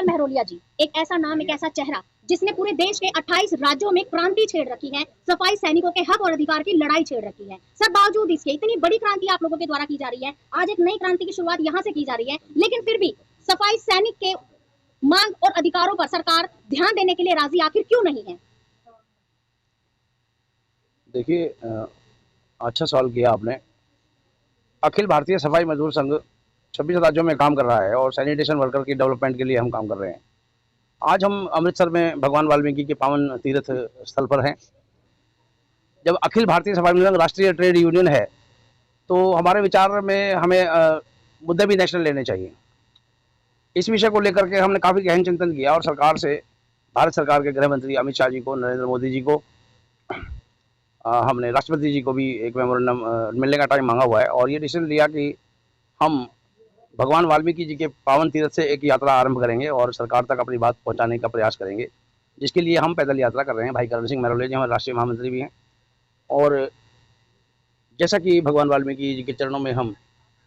महरोलिया जी एक ऐसा नाम, एक ऐसा चेहरा जिसने पूरे देश के 28 राज्यों में क्रांति छेड़ रखी है, सफाई सैनिकों के हक और अधिकार की लड़ाई छेड़ रखी है। सर, बावजूद इसके इतनी बड़ी क्रांति आप लोगों के द्वारा की जा रही है, आज एक नई क्रांति की शुरुआत यहाँ से की जा रही है, लेकिन फिर भी सफाई सैनिक के मांग और अधिकारों पर सरकार ध्यान देने के लिए राजी आखिर क्यों नहीं है? देखिए, अच्छा सवाल किया आपने। अखिल भारतीय सफाई मजदूर संघ 26 राज्यों में काम कर रहा है और सैनिटेशन वर्कर की डेवलपमेंट के लिए हम काम कर रहे हैं। आज हम अमृतसर में भगवान वाल्मीकि के पावन तीर्थ स्थल पर हैं। जब अखिल भारतीय सफाई मजदूर संघ राष्ट्रीय ट्रेड यूनियन है तो हमारे विचार में हमें मुद्दे भी नेशनल लेने चाहिए। इस विषय को लेकर के हमने काफ़ी गहन चिंतन किया और सरकार से, भारत सरकार के गृह मंत्री अमित शाह जी को, नरेंद्र मोदी जी को, हमने राष्ट्रपति जी को भी एक मेमोरेंडम मिलने का टाइम मांगा हुआ है और ये डिसीजन लिया कि हम भगवान वाल्मीकि जी के पावन तीर्थ से एक यात्रा आरंभ करेंगे और सरकार तक अपनी बात पहुंचाने का प्रयास करेंगे, जिसके लिए हम पैदल यात्रा कर रहे हैं। भाई करण सिंह महरोलिया जी हमारे राष्ट्रीय महामंत्री भी हैं और जैसा कि भगवान वाल्मीकि जी के चरणों में हम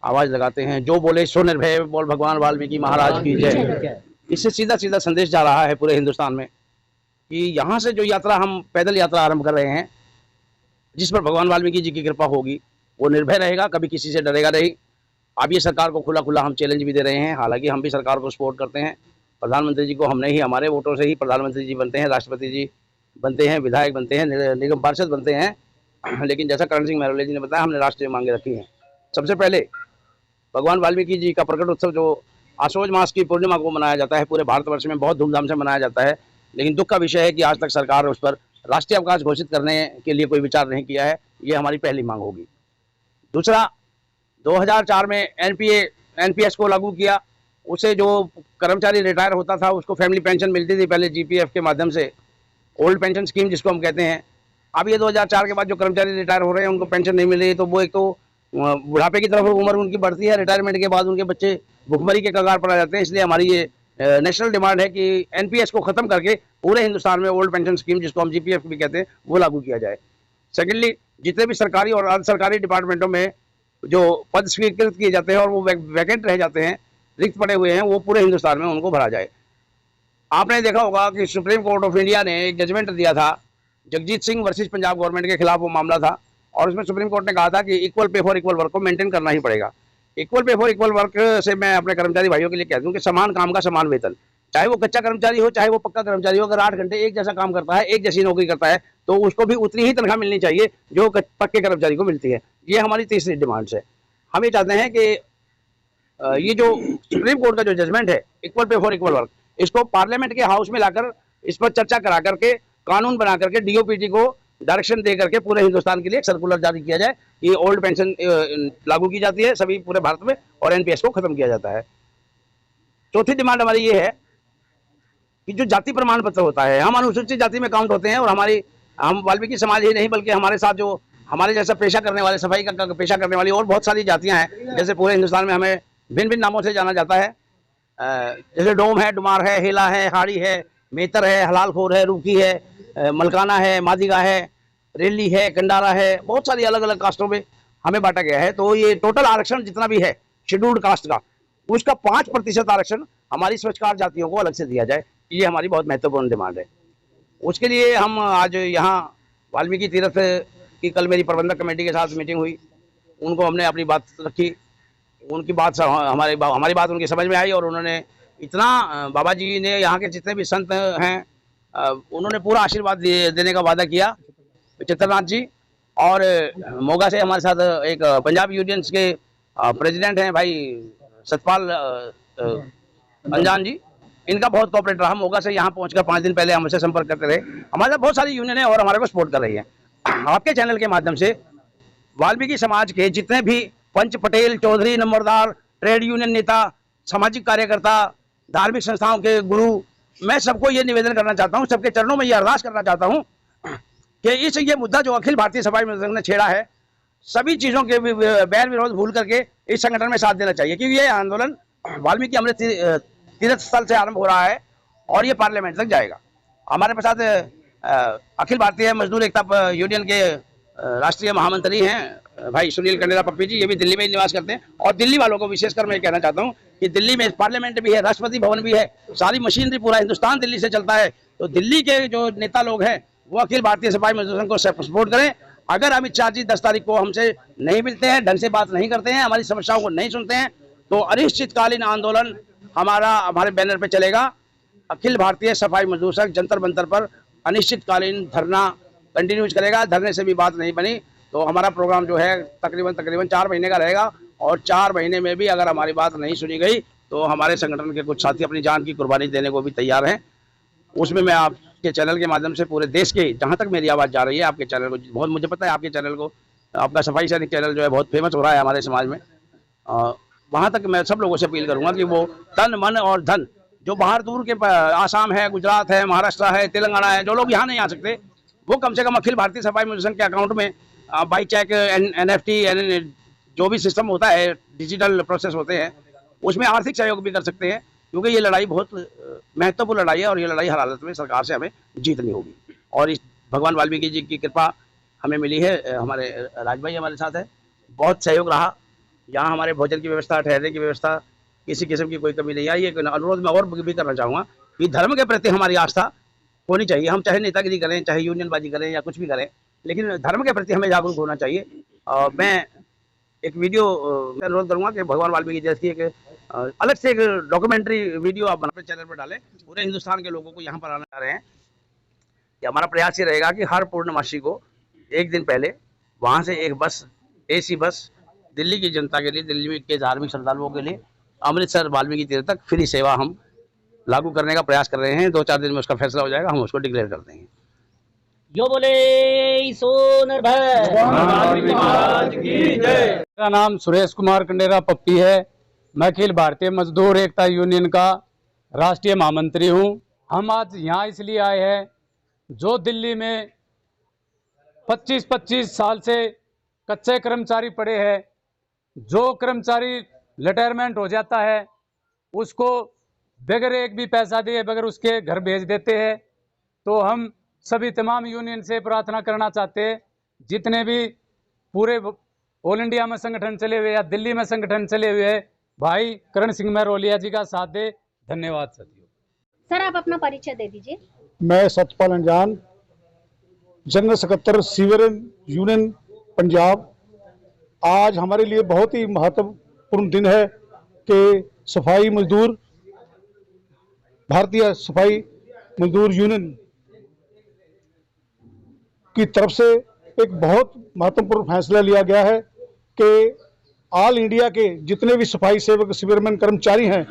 आवाज़ लगाते हैं, जो बोले सो निर्भय बोल भगवान वाल्मीकि महाराज की जय। इससे सीधा सीधा संदेश जा रहा है पूरे हिंदुस्तान में कि यहाँ से जो यात्रा हम पैदल यात्रा आरंभ कर रहे हैं, जिस पर भगवान वाल्मीकि जी की कृपा होगी, वो निर्भय रहेगा, कभी किसी से डरेगा नहीं। अब ये सरकार को खुला खुला हम चैलेंज भी दे रहे हैं। हालांकि हम भी सरकार को सपोर्ट करते हैं। प्रधानमंत्री जी को हमने ही, हमारे वोटों से ही प्रधानमंत्री जी बनते हैं, राष्ट्रपति जी बनते हैं, विधायक बनते हैं, निगम पार्षद बनते हैं। लेकिन जैसा करण सिंह महरोलिया जी ने बताया, हमने राष्ट्रीय मांगे रखी हैं। सबसे पहले भगवान वाल्मीकि जी का प्रकट उत्सव जो आश्वयुज मास की पूर्णिमा को मनाया जाता है, पूरे भारतवर्ष में बहुत धूमधाम से मनाया जाता है, लेकिन दुख का विषय है कि आज तक सरकार उस पर राष्ट्रीय अवकाश घोषित करने के लिए कोई विचार नहीं किया है। ये हमारी पहली मांग होगी। दूसरा, 2004 में एनपीएस को लागू किया। उसे जो कर्मचारी रिटायर होता था उसको फैमिली पेंशन मिलती थी पहले जीपीएफ के माध्यम से, ओल्ड पेंशन स्कीम जिसको हम कहते हैं। अब ये 2004 के बाद जो कर्मचारी रिटायर हो रहे हैं उनको पेंशन नहीं मिल रही, तो वो एक तो बुढ़ापे की तरफ उम्र उनकी बढ़ती है, रिटायरमेंट के बाद उनके बच्चे भुखमरी के कगार पर आ जाते हैं। इसलिए हमारी ये नेशनल डिमांड है कि एनपीएस को खत्म करके पूरे हिंदुस्तान में ओल्ड पेंशन स्कीम, जिसको हम जीपीएफ भी कहते हैं, वो लागू किया जाए। सेकेंडली, जितने भी सरकारी और अर्ध सरकारी डिपार्टमेंटों में जो पद स्वीकृत किए जाते हैं और वो वैकेंट रह जाते हैं, रिक्त पड़े हुए हैं, वो पूरे हिंदुस्तान में उनको भरा जाए। आपने देखा होगा कि सुप्रीम कोर्ट ऑफ इंडिया ने एक जजमेंट दिया था, जगजीत सिंह वर्सेस पंजाब गवर्नमेंट के खिलाफ वो मामला था, और उसमें सुप्रीम कोर्ट ने कहा था कि equal pay for equal work को मेंटेन करना ही पड़ेगा। Equal pay for equal work से मैं अपने कर्मचारी भाइयों के लिए कह दूं कि समान काम का समान वेतन, चाहे वो कच्चा कर्मचारी हो चाहे वो पक्का कर्मचारी हो, अगर 8 घंटे एक जैसा काम करता है, एक जैसी नौकरी करता है, तो उसको भी उतनी ही तनख्वाह मिलनी चाहिए जो पक्के कर्मचारी को मिलती है। ये हमारी तीसरी डिमांड है। हम ये चाहते हैं कि ये जो सुप्रीम कोर्ट का जो जजमेंट है equal pay for equal work, इसको पार्लियामेंट के हाउस में लाकर इस पर चर्चा करा करके कानून बना करके डीओपीटी को डायरेक्शन दे करके पूरे हिंदुस्तान के लिए एक सर्कुलर जारी किया जाए कि ओल्ड पेंशन लागू की जाती है सभी पूरे भारत में और एनपीएस को खत्म किया जाता है। चौथी डिमांड हमारी ये है कि जो जाति प्रमाण पत्र होता है, हम अनुसूचित जाति में काउंट होते हैं और हम वाल्मीकि समाज ही नहीं बल्कि हमारे साथ जो हमारे जैसा पेशा करने वाले, सफाई का पेशा करने वाली और बहुत सारी जातियां हैं। जैसे पूरे हिंदुस्तान में हमें भिन्न भिन्न नामों से जाना जाता है, जैसे डोम है, डुमार है, हेला है, हाड़ी है, मेतर है, हलालखोर है, रूखी है, मलकाना है, मादिगा है, रेली है, कंडारा है, बहुत सारी अलग अलग कास्टों में हमें बांटा गया है। तो ये टोटल आरक्षण जितना भी है शेड्यूल्ड कास्ट का, उसका 5% आरक्षण हमारी स्वच्छकार जातियों को अलग से दिया जाए। ये हमारी बहुत महत्वपूर्ण डिमांड है। उसके लिए हम आज यहाँ वाल्मीकि तीर्थ की कल मेरी प्रबंधक कमेटी के साथ मीटिंग हुई, उनको हमने अपनी बात रखी, उनकी बात हमारी बात उनकी समझ में आई और उन्होंने इतना, बाबा जी ने यहाँ के जितने भी संत हैं उन्होंने पूरा आशीर्वाद देने का वादा किया, चित्रनाथ जी। और मोगा से हमारे साथ एक पंजाब यूनियंस के प्रेसिडेंट हैं भाई सतपाल अंजान जी, इनका बहुत कोऑपरेट रहा। मोगा से यहाँ पहुँचकर 5 दिन पहले हमसे संपर्क करते रहे। हमारे साथ बहुत सारी यूनियन है और हमारे को सपोर्ट कर रही है। आपके चैनल के माध्यम से वाल्मीकि समाज के जितने भी पंच, पटेल, चौधरी, नंबरदार, ट्रेड यूनियन नेता, सामाजिक कार्यकर्ता, धार्मिक संस्थाओं के गुरु, मैं सबको ये निवेदन करना चाहता हूँ, सबके चरणों में ये अरदास करना चाहता हूँ कि ये मुद्दा जो अखिल भारतीय सफाई मजदूर संघ ने छेड़ा है, सभी चीज़ों के बैर विरोध भूल करके इस संगठन में साथ देना चाहिए, क्योंकि ये आंदोलन वाल्मीकि अमृत तीर्थ स्थल से आरंभ हो रहा है और ये पार्लियामेंट तक जाएगा। हमारे साथ अखिल भारतीय मजदूर एकता यूनियन के राष्ट्रीय महामंत्री हैं भाई सुनील कंडेरा पप्पी जी, ये भी दिल्ली में ही निवास करते हैं। और दिल्ली वालों को विशेषकर मैं कहना चाहता हूँ कि दिल्ली में पार्लियामेंट भी है, राष्ट्रपति भवन भी है, सारी मशीनरी पूरा हिंदुस्तान दिल्ली से चलता है। तो दिल्ली के जो नेता लोग हैं वो अखिल भारतीय सफाई मजदूर संघ को सपोर्ट करें। अगर अमित शाह जी 10 तारीख को हमसे नहीं मिलते हैं, ढंग से बात नहीं करते हैं, हमारी समस्याओं को नहीं सुनते हैं, तो अनिश्चितकालीन आंदोलन हमारे बैनर पे चलेगा। अखिल भारतीय सफाई मजदूर संघ जंतर मंतर पर अनिश्चितकालीन धरना कंटिन्यूज करेगा। धरने से भी बात नहीं बनी तो हमारा प्रोग्राम जो है तकरीबन 4 महीने का रहेगा। और 4 महीने में भी अगर हमारी बात नहीं सुनी गई तो हमारे संगठन के कुछ साथी अपनी जान की कुर्बानी देने को भी तैयार हैं। उसमें मैं आपके चैनल के माध्यम से पूरे देश के, जहाँ तक मेरी आवाज़ जा रही है, आपके चैनल को बहुत, मुझे पता है आपके चैनल को, आपका सफाई सैनिक चैनल जो है बहुत फेमस हो रहा है हमारे समाज में, वहाँ तक मैं सब लोगों से अपील करूँगा कि वो तन मन और धन, जो बाहर दूर के आसाम है, गुजरात है, महाराष्ट्र है, तेलंगाना है, जो लोग यहाँ नहीं आ सकते, वो कम से कम अखिल भारतीय सफाई मजदूर संघ के अकाउंट में बाई चेक, NFT, जो भी सिस्टम होता है, डिजिटल प्रोसेस होते हैं, उसमें आर्थिक सहयोग भी कर सकते हैं। क्योंकि ये लड़ाई बहुत महत्वपूर्ण लड़ाई है और ये लड़ाई हर हालत में सरकार से हमें जीतनी होगी। और इस भगवान वाल्मीकि जी की कृपा हमें मिली है, हमारे राज भाई हमारे साथ है, बहुत सहयोग रहा। यहाँ हमारे भोजन की व्यवस्था, ठहरने की व्यवस्था, किसी किस्म की कोई कमी नहीं आई। एक अनुरोध मैं और भी करना चाहूँगा कि धर्म के प्रति हमारी आस्था होनी चाहिए। हम चाहे नेतागिरी करें, चाहे यूनियनबाजी करें या कुछ भी करें, लेकिन धर्म के प्रति हमें जागरूक होना चाहिए। मैं एक वीडियो अनुरोध करूँगा कि भगवान वाल्मीकि जैसी एक अलग से एक डॉक्यूमेंट्री वीडियो आप अपने चैनल पर डालें। पूरे हिंदुस्तान के लोगों को यहाँ पर आना चाह रहे हैं कि हमारा प्रयास ये रहेगा कि हर पूर्णमासी को एक दिन पहले वहाँ से एक बस, AC बस, दिल्ली की जनता के लिए, दिल्ली के धार्मिक श्रद्धालुओं के लिए अमृतसर वाल्मीकि तीर्थ तक फ्री सेवा हम लागू करने का प्रयास कर रहे हैं। 2-4 दिन में उसका फैसला हो जाएगा, हम उसको डिक्लेयर कर देंगे। यो बोले सो निर्भय। मेरा नाम सुरेश कुमार कंडेरा पप्पी है। मैं अखिल भारतीय मजदूर एकता यूनियन का राष्ट्रीय महामंत्री हूँ। हम आज यहाँ इसलिए आए हैं, जो दिल्ली में 25-25 साल से कच्चे कर्मचारी पड़े हैं, जो कर्मचारी रिटायरमेंट हो जाता है उसको बगैर एक भी पैसा दिए बगैर उसके घर भेज देते हैं। तो हम सभी तमाम यूनियन से प्रार्थना करना चाहते हैं, जितने भी पूरे ऑल इंडिया में संगठन चले हुए या दिल्ली में संगठन चले हुए भाई करण सिंह महरोलिया जी का साथ दे। धन्यवाद साथियों। सर आप अपना परिचय दे दीजिए। मैं सतपाल अंजान, general secretary sewer union Punjab. आज हमारे लिए बहुत ही महत्वपूर्ण दिन है कि सफाई मजदूर, भारतीय सफाई मजदूर यूनियन की तरफ से एक बहुत महत्वपूर्ण फैसला लिया गया है कि ऑल इंडिया के जितने भी सफाई सेवक, सिविलमैन कर्मचारी हैं,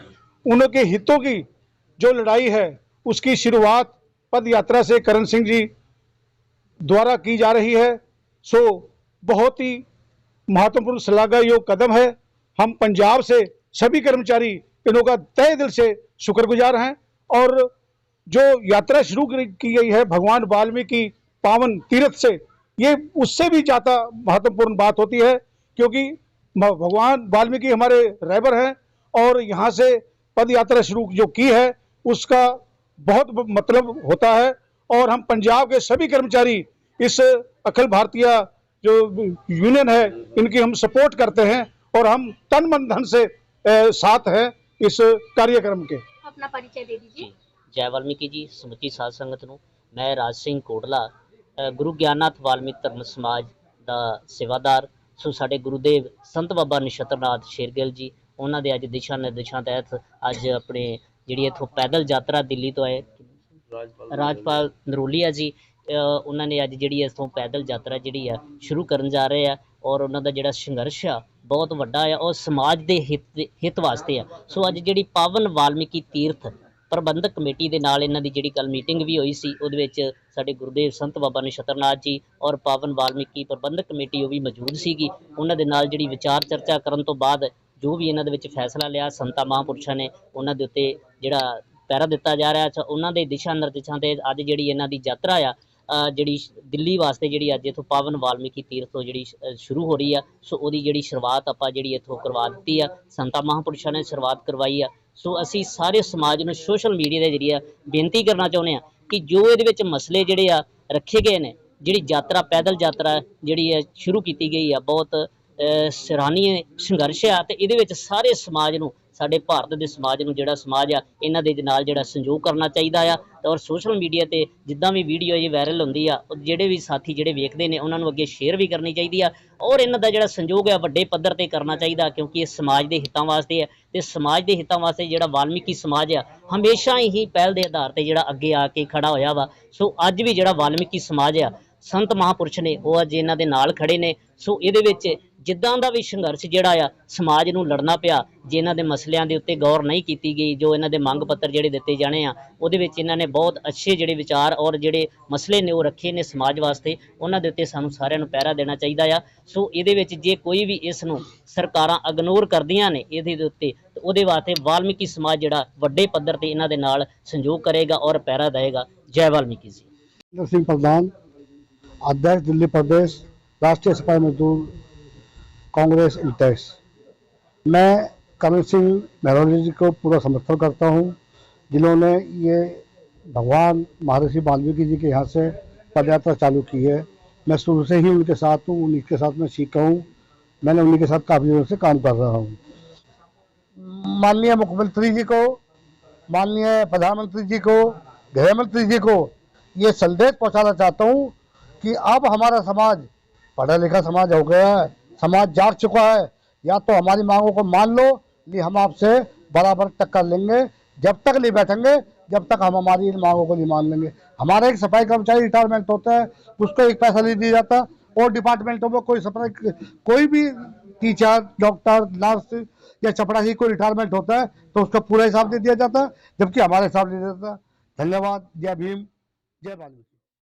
उनके हितों की जो लड़ाई है उसकी शुरुआत पद यात्रा से करण सिंह जी द्वारा की जा रही है। सो बहुत ही महत्वपूर्ण श्लाघायोग कदम है। हम पंजाब से सभी कर्मचारी इन्हों का तहे दिल से शुक्रगुजार हैं। और जो यात्रा शुरू की गई है भगवान वाल्मीकि पावन तीर्थ से, ये उससे भी ज़्यादा महत्वपूर्ण बात होती है, क्योंकि भगवान वाल्मीकि हमारे रहबर हैं और यहाँ से पद यात्रा शुरू जो की है उसका बहुत मतलब होता है। और हम पंजाब के सभी कर्मचारी इस अखिल भारतीय जो यूनियन है इनकी हम सपोर्ट करते हैं और हम तन मन धन से साथ हैं इस कार्यक्रम के। अपना परिचय दे दीजिए। जय वाल्मीकि जी, ਸਮੁੱਚੀ ਸਾਧ ਸੰਗਤ ਨੂੰ मैं राज सिंह कोटला, गुरु ज्ञाननाथ वाल्मीकि धर्म समाज ਦਾ ਸੇਵਾਦਾਰ। ਸੋ ਸਾਡੇ ਗੁਰੂਦੇਵ ਸੰਤ ਬਾਬਾ ਨਛੱਤਰਨਾਥ ਸ਼ੇਰਗਿੱਲ ਜੀ, ਉਹਨਾਂ ਦੇ ਅੱਜ ਦਿਸ਼ਾ ਨਿਰਦੇਸ਼ਾਂ ਤਹਿਤ ਅੱਜ ਆਪਣੇ ਜਿਹੜੀ ਇੱਥੋਂ ਪੈਦਲ ਯਾਤਰਾ ਦਿੱਲੀ ਤੋਂ ਆਏ ਰਾਜਪਾਲ ਨਰੋਲੀਆ ਜੀ, ਉਹਨਾਂ ਨੇ ਅੱਜ ਜਿਹੜੀ ਇੱਥੋਂ ਪੈਦਲ ਯਾਤਰਾ ਜਿਹੜੀ ਆ ਸ਼ੁਰੂ ਕਰਨ ਜਾ ਰਹੇ ਆ। ਔਰ ਉਹਨਾਂ ਦਾ ਜਿਹੜਾ ਸੰਘਰਸ਼ ਆ ਬਹੁਤ ਵੱਡਾ ਆ ਔਰ ਸਮਾਜ ਦੇ ਹਿੱਤ ਵਾਸਤੇ ਆ। ਸੋ ਅੱਜ ਜਿਹੜੀ ਪਾਵਨ ਵਾਲਮੀਕੀ ਤੀਰਥ ਪ੍ਰਬੰਧਕ ਕਮੇਟੀ ਦੇ ਨਾਲ ਇਹਨਾਂ ਦੀ ਜਿਹੜੀ ਕੱਲ ਮੀਟਿੰਗ ਵੀ ਹੋਈ ਸੀ, ਉਹਦੇ ਵਿੱਚ ਸਾਡੇ ਗੁਰੂਦੇਵ ਸੰਤ ਬਾਬਾ ਨਛੱਤਰਨਾਥ ਜੀ ਔਰ ਪਾਵਨ ਵਾਲਮੀਕੀ ਪ੍ਰਬੰਧਕ ਕਮੇਟੀ ਉਹ ਵੀ ਮੌਜੂਦ ਸੀਗੀ। ਉਹਨਾਂ ਦੇ ਨਾਲ ਜਿਹੜੀ ਵਿਚਾਰ ਚਰਚਾ ਕਰਨ ਤੋਂ ਬਾਅਦ ਜੋ ਵੀ ਇਹਨਾਂ ਦੇ ਵਿੱਚ ਫੈਸਲਾ ਲਿਆ, ਸੰਤਾਂ ਮਹਾਂਪੁਰਸ਼ਾਂ ਨੇ ਉਹਨਾਂ ਦੇ ਉੱਤੇ ਜਿਹੜਾ ਪਹਿਰਾ ਦਿੱਤਾ ਜਾ ਰਿਹਾ। ਅੱਛਾ, ਉਹਨਾਂ ਦੇ ਦਿਸ਼ਾ ਨਿਰਦੇਸ਼ਾਂ ਤੇ ਅੱਜ ਜਿਹੜੀ ਇਹਨਾਂ ਦੀ ਯਾਤਰਾ ਆ ਜਿਹੜੀ ਦਿੱਲੀ ਵਾਸਤੇ ਜਿਹੜੀ ਅੱਜ ਇੱਥੋਂ ਪਾਵਨ ਵਾਲਮੀਕੀ ਤੀਰਥ ਤੋਂ ਜਿਹੜੀ ਸ਼ੁਰੂ ਹੋ ਰਹੀ ਆ। ਸੋ ਉਹਦੀ ਜਿਹੜੀ ਸ਼ੁਰੂਆਤ ਆਪਾਂ ਜਿਹੜੀ ਇੱਥੋਂ ਕਰਵਾ ਦਿੱਤੀ ਆ, ਸੰਤਾਂ ਮਹਾਂਪੁਰਸ਼ਾਂ ਨੇ ਸ਼ੁਰੂਆਤ ਕਰਵਾਈ ਆ। ਸੋ ਅਸੀਂ ਸਾਰੇ ਸਮਾਜ ਨੂੰ ਸੋਸ਼ਲ ਮੀਡੀਆ ਦੇ ਜ਼ਰੀਏ ਬੇਨਤੀ ਕਰਨਾ ਚਾਹੁੰਦੇ ਹਾਂ ਕਿ ਜੋ ਇਹਦੇ ਵਿੱਚ ਮਸਲੇ ਜਿਹੜੇ ਆ ਰੱਖੇ ਗਏ ਨੇ ਜਿਹੜੀ ਯਾਤਰਾ ਪੈਦਲ ਯਾਤਰਾ ਜਿਹੜੀ ਹੈ ਸ਼ੁਰੂ ਕੀਤੀ ਗਈ ਆ ਬਹੁਤ ਸਰਾਹਨੀय ਸੰਘਰਸ਼ ਆ ਤੇ ਇਹਦੇ ਵਿੱਚ ਸਾਰੇ ਸਮਾਜ ਨੂੰ ਸਾਡੇ ਭਾਰਤ ਦੇ ਸਮਾਜ ਨੂੰ ਜਿਹੜਾ ਸਮਾਜ ਆ ਇਹਨਾਂ ਦੇ ਨਾਲ ਜਿਹੜਾ ਸੰਯੋਗ ਕਰਨਾ ਚਾਹੀਦਾ ਆ ਔਰ ਸੋਸ਼ਲ ਮੀਡੀਆ ਤੇ ਜਿੱਦਾਂ ਵੀ ਵੀਡੀਓ ਇਹ ਵਾਇਰਲ ਹੁੰਦੀ ਆ ਉਹ ਜਿਹੜੇ ਵੀ ਸਾਥੀ ਜਿਹੜੇ ਵੇਖਦੇ ਨੇ ਉਹਨਾਂ ਨੂੰ ਅੱਗੇ ਸ਼ੇਅਰ ਵੀ ਕਰਨੀ ਚਾਹੀਦੀ ਆ ਔਰ ਇਹਨਾਂ ਦਾ ਜਿਹੜਾ ਸੰਯੋਗ ਹੈ ਵੱਡੇ ਪੱਧਰ ਤੇ ਕਰਨਾ ਚਾਹੀਦਾ ਕਿਉਂਕਿ ਇਹ ਸਮਾਜ ਦੇ ਹਿੱਤਾਂ ਵਾਸਤੇ ਹੈ ਤੇ ਸਮਾਜ ਦੇ ਹਿੱਤਾਂ ਵਾਸਤੇ ਜਿਹੜਾ ਵਾਲਮੀਕੀ ਸਮਾਜ ਆ ਹਮੇਸ਼ਾ ਹੀ ਪਹਿਲ ਦੇ ਆਧਾਰ ਤੇ ਜਿਹੜਾ ਅੱਗੇ ਆ ਕੇ ਖੜਾ ਹੋਇਆ ਵਾ ਸੋ ਅੱਜ ਵੀ ਜਿਹੜਾ ਵਾਲਮੀਕੀ ਸਮਾਜ ਆ ਸੰਤ ਮਹਾਂਪੁਰਸ਼ ਨੇ ਉਹ ਅੱਜ ਇਹਨਾਂ ਦੇ ਨਾਲ ਖੜੇ ਨੇ ਸੋ ਇਹਦੇ ਵਿੱਚ ਜਿੱਦਾਂ ਦਾ ਵੀ ਸੰਘਰਸ਼ ਜਿਹੜਾ ਆ ਸਮਾਜ ਨੂੰ ਲੜਨਾ ਪਿਆ ਜੇ ਇਹਨਾਂ ਦੇ ਮਸਲਿਆਂ ਦੇ ਉੱਤੇ ਗੌਰ ਨਹੀਂ ਕੀਤੀ ਗਈ ਜੋ ਇਹਨਾਂ ਦੇ ਮੰਗ ਪੱਤਰ ਜਿਹੜੇ ਦਿੱਤੇ ਜਾਣੇ ਆ ਉਹਦੇ ਵਿੱਚ ਇਹਨਾਂ ਨੇ ਬਹੁਤ ਅੱਛੇ ਜਿਹੜੇ ਵਿਚਾਰ ਔਰ ਜਿਹੜੇ ਮਸਲੇ ਨੇ ਉਹ ਰੱਖੇ ਨੇ ਸਮਾਜ ਵਾਸਤੇ ਉਹਨਾਂ ਦੇ ਉੱਤੇ ਸਾਨੂੰ ਸਾਰਿਆਂ ਨੂੰ ਪਹਿਰਾ ਦੇਣਾ ਚਾਹੀਦਾ ਆ ਸੋ ਇਹਦੇ ਵਿੱਚ ਜੇ ਕੋਈ ਵੀ ਇਸ ਨੂੰ ਸਰਕਾਰਾਂ ਇਗਨੋਰ ਕਰਦੀਆਂ ਨੇ ਇਹਦੇ ਦੇ ਉੱਤੇ ਤੇ ਉਹਦੇ ਵਾਸਤੇ ਵਾਲਮੀਕੀ ਸਮਾਜ ਜਿਹੜਾ ਵੱਡੇ ਪੱਧਰ ਤੇ ਇਹਨਾਂ ਦੇ ਨਾਲ ਸੰਯੋਗ ਕਰੇਗਾ ਔਰ ਪਹਿਰਾ ਦੇਵੇਗਾ ਜੈ ਵਾਲਮੀਕੀ ਜੀ इंद्र सिंह प्रधान, अध्यक्ष दिल्ली प्रदेश राष्ट्रीय सफाई मजदूर कांग्रेस इंटेक्स। मैं करण सिंह महरौली जी को पूरा समर्थन करता हूं जिन्होंने ये भगवान महर्षि वाल्मीकि जी के यहाँ से पदयात्रा चालू की है। मैं शुरू से ही उनके साथ हूँ, उन्हीं के साथ मैं सीखा हूँ, मैंने उन्हीं के साथ काफ़ी दिनों से काम कर रहा हूँ। माननीय मुख्यमंत्री जी को, माननीय प्रधानमंत्री जी को, गृह मंत्री जी को ये संदेश पहुंचाना चाहता हूं कि अब हमारा समाज पढ़ा लिखा समाज हो गया है, समाज जाग चुका है। या तो हमारी मांगों को मान लो नहीं हम आपसे बराबर टक्कर लेंगे, जब तक नहीं बैठेंगे जब तक हम हमारी इन मांगों को नहीं मान लेंगे। हमारा एक सफाई कर्मचारी रिटायरमेंट होता है उसको एक पैसा नहीं दिया जाता और डिपार्टमेंटों में कोई भी टीचर, डॉक्टर, नर्स या चपरासी कोई रिटायरमेंट होता है तो उसका पूरा हिसाब नहीं दिया जाता जबकि हमारा हिसाब नहीं देता। धन्यवाद। जय भीम, जय वाल्मीकि।